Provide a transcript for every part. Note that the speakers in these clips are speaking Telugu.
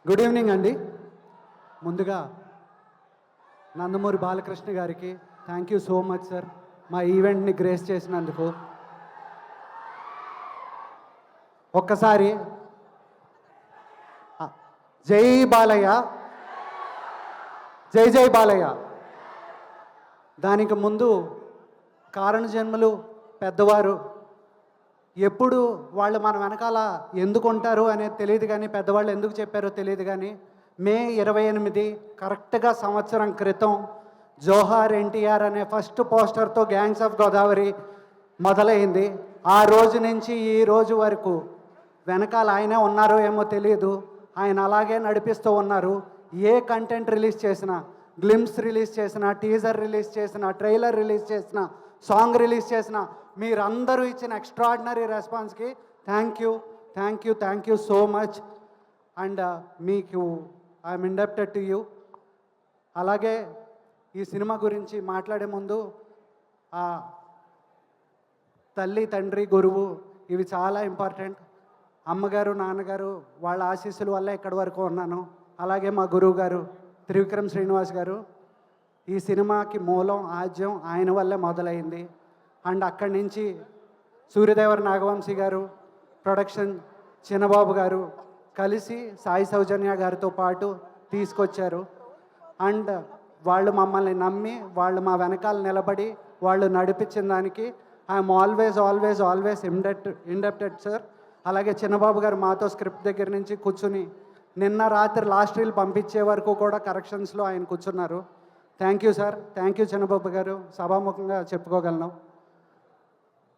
గుడ్ ఈవినింగ్ అండి. ముందుగా నందమూరి బాలకృష్ణ గారికి thank you so much sir, మా ఈవెంట్ని గ్రేస్ చేసినందుకు. ఒక్కసారి జై బాలయ్య, జై జై బాలయ్య. దానికి ముందు కారణ జన్మలు పెద్దవారు ఎప్పుడు వాళ్ళు మన వెనకాల ఎందుకు ఉంటారు అనేది తెలియదు, కానీ పెద్దవాళ్ళు ఎందుకు చెప్పారో తెలియదు. కానీ మే 28 కరెక్ట్గా సంవత్సరం క్రితం జోహార్ ఎన్టీఆర్ అనే ఫస్ట్ పోస్టర్తో గ్యాంగ్స్ ఆఫ్ గోదావరి మొదలైంది. ఆ రోజు నుంచి ఈ రోజు వరకు వెనకాల ఆయనే ఉన్నారో ఏమో తెలియదు, ఆయన అలాగే నడిపిస్తూ ఉన్నారు. ఏ కంటెంట్ రిలీజ్ చేసినా, గ్లిమ్స్ రిలీజ్ చేసినా, టీజర్ రిలీజ్ చేసినా, ట్రైలర్ రిలీజ్ చేసినా, సాంగ్ రిలీజ్ చేసినా, మీరందరూ ఇచ్చిన ఎక్స్ట్రాడినరీ రెస్పాన్స్కి thank you, thank you, thank you so much. And మీకు ఐఎమ్ ఇండప్టెడ్ టు యూ. అలాగే ఈ సినిమా గురించి మాట్లాడే ముందు తల్లి, తండ్రి, గురువు ఇవి చాలా ఇంపార్టెంట్. అమ్మగారు, నాన్నగారు వాళ్ళ ఆశీస్సుల వల్ల ఇక్కడి వరకు ఉన్నాను. అలాగే మా గురువు గారు త్రివిక్రమ్ శ్రీనివాస్ గారు, ఈ సినిమాకి మూలం, ఆద్యం ఆయన వల్లే మొదలైంది. అండ్ అక్కడి నుంచి సూర్యదేవర నాగవంశీ గారు, ప్రొడక్షన్ చిన్నబాబు గారు కలిసి సాయి సౌజన్య గారితో పాటు తీసుకొచ్చారు. అండ్ వాళ్ళు మమ్మల్ని నమ్మి, వాళ్ళు మా వెనకాల నిలబడి వాళ్ళు నడిపించిన దానికి I'm always always always indebted sir. అలాగే చిన్నబాబు గారు మాతో స్క్రిప్ట్ దగ్గర నుంచి కూర్చుని నిన్న రాత్రి లాస్ట్ రీల్ పంపించే వరకు కూడా కరెక్షన్స్లో ఆయన కూర్చున్నారు. Thank you sir, thank you Chinnababu గారు, సభాముఖంగా చెప్పుకోగలను.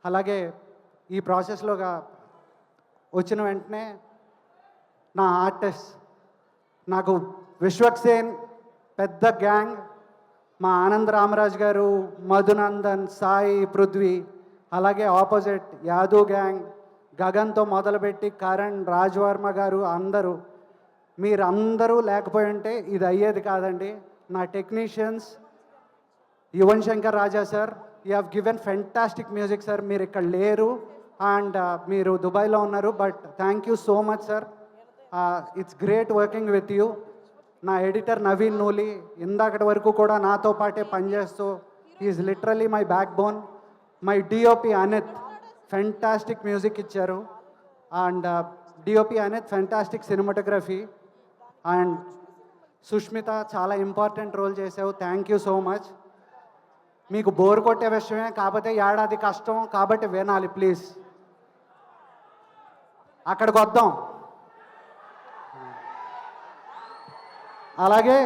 అలాగే ఈ ప్రాసెస్లోగా వచ్చిన వెంటనే నా ఆర్టిస్ట్, నాకు విశ్వక్సేన్ పెద్ద గ్యాంగ్, మా ఆనంద్ రామరాజ్ గారు, మధునందన్, సాయి, పృథ్వీ, అలాగే ఆపోజిట్ యాదవ్ గ్యాంగ్, గగన్తో మొదలుపెట్టి కరణ్, రాజ్వర్మ గారు, అందరూ మీరందరూ లేకపోయి ఉంటే ఇది అయ్యేది కాదండి. నా technicians Yuvan Shankar Raja sir, you have given fantastic music sir. మీరు ఇక్కడ లేరు అండ్ మీరు దుబాయ్లో ఉన్నారు, but thank you so much sir. It's great working with you. నా ఎడిటర్ నవీన్ నూలి ఇందాకటి వరకు కూడా నాతో పాటే పనిచేస్తూ is literally my backbone. My DOP Anith fantastic music ఇచ్చారు. And DOP Anith fantastic cinematography. And Sushmita చాలా ఇంపార్టెంట్ రోల్ చేసావు, థ్యాంక్ యూ సో మచ్. మీకు బోర్ కొట్టే విషయమే, కాకపోతే ఏడాది కష్టం కాబట్టి వినాలి ప్లీజ్. అక్కడికి వద్దాం. అలాగే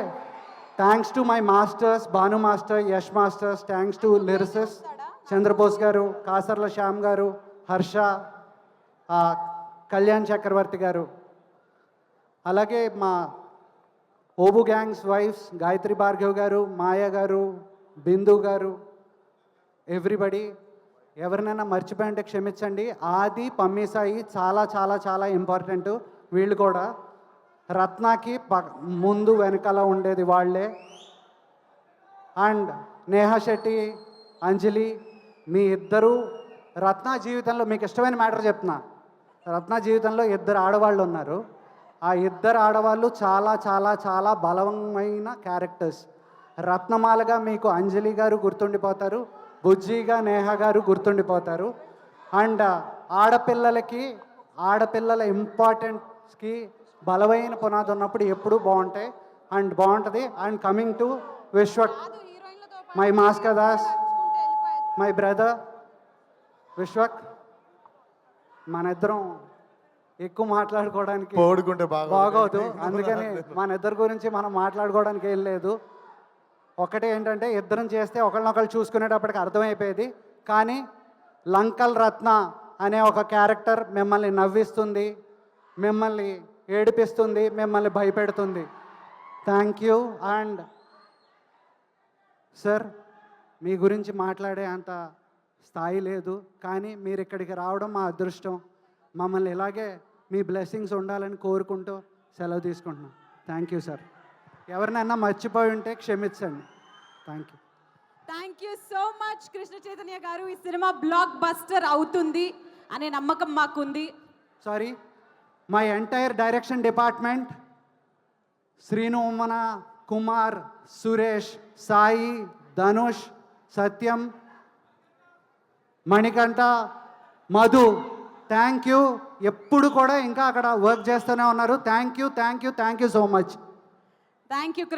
thanks to my masters, Bhanu master, Yash masters, thanks to lyricists Chandrabose గారు, కాసర్ల శ్యామ్ గారు, హర్ష, కళ్యాణ్ చక్రవర్తి గారు. అలాగే మా ఓబు గ్యాంగ్స్ వైఫ్స్ గాయత్రి భార్గవ్ గారు, మాయా గారు, బిందు గారు, ఎవ్రీబడి. ఎవరినైనా మర్చిపోయింటే క్షమించండి. ఆది, పమ్మీసాయి చాలా చాలా చాలా ఇంపార్టెంట్. వీళ్ళు కూడా రత్నాకి ముందు వెనకాల ఉండేది వాళ్ళే. అండ్ నేహా శెట్టి, అంజలి, మీ ఇద్దరు రత్న జీవితంలో మీకు ఇష్టమైన మ్యాటర్ చెప్తున్నా. రత్న జీవితంలో ఇద్దరు ఆడవాళ్ళు ఉన్నారు. ఆ ఇద్దరు ఆడవాళ్ళు చాలా చాలా చాలా బలమైన క్యారెక్టర్స్. రత్నమాలగా మీకు అంజలి గారు గుర్తుండిపోతారు, బుజ్జిగా నేహ గారు గుర్తుండిపోతారు. అండ్ ఆడపిల్లల ఇంపార్టెన్స్కి బలమైన పునాది ఉన్నప్పుడు ఎప్పుడూ బాగుంటాయి అండ్ బాగుంటుంది. And coming to Vishwak, my మాస్కా దాస్, మై బ్రదర్ విశ్వక్. మన ఇద్దరం ఎక్కువ మాట్లాడుకోవడానికి బాగోదు, అందుకని మన ఇద్దరి గురించి మనం మాట్లాడుకోవడానికి ఏం లేదు. ఒకటే ఏంటంటే ఇద్దరం చేస్తే ఒకళ్ళనొకళ్ళు చూసుకునేటప్పటికి అర్థమైపోయేది. కానీ లంకల్ రత్న అనే ఒక క్యారెక్టర్ మిమ్మల్ని నవ్విస్తుంది, మిమ్మల్ని ఏడిపిస్తుంది, మిమ్మల్ని భయపెడుతుంది. Thank you. అండ్ సార్, మీ గురించి మాట్లాడే అంత స్థాయి లేదు, కానీ మీరు ఇక్కడికి రావడం మా అదృష్టం. మమ్మల్ని ఇలాగే మీ బ్లెస్సింగ్స్ ఉండాలని కోరుకుంటూ సెలవు తీసుకుంటున్నాం. Thank you sir. ఎవరినైనా మర్చిపోయి ఉంటే క్షమించండి. Thank you. Thank you so much Krishna Chaitanya గారు. ఈ సినిమా బ్లాక్ బస్టర్ అవుతుంది అనే నమ్మకం మాకుంది. Sorry, my entire direction department, శ్రీనుమన, కుమార్, సురేష్, సాయి, ధనుష్, సత్యం, మణికంఠ, మధు, థ్యాంక్ యూ. ఎప్పుడు కూడా ఇంకా అక్కడ వర్క్ చేస్తూనే ఉన్నారు. Thank you so much. Thank you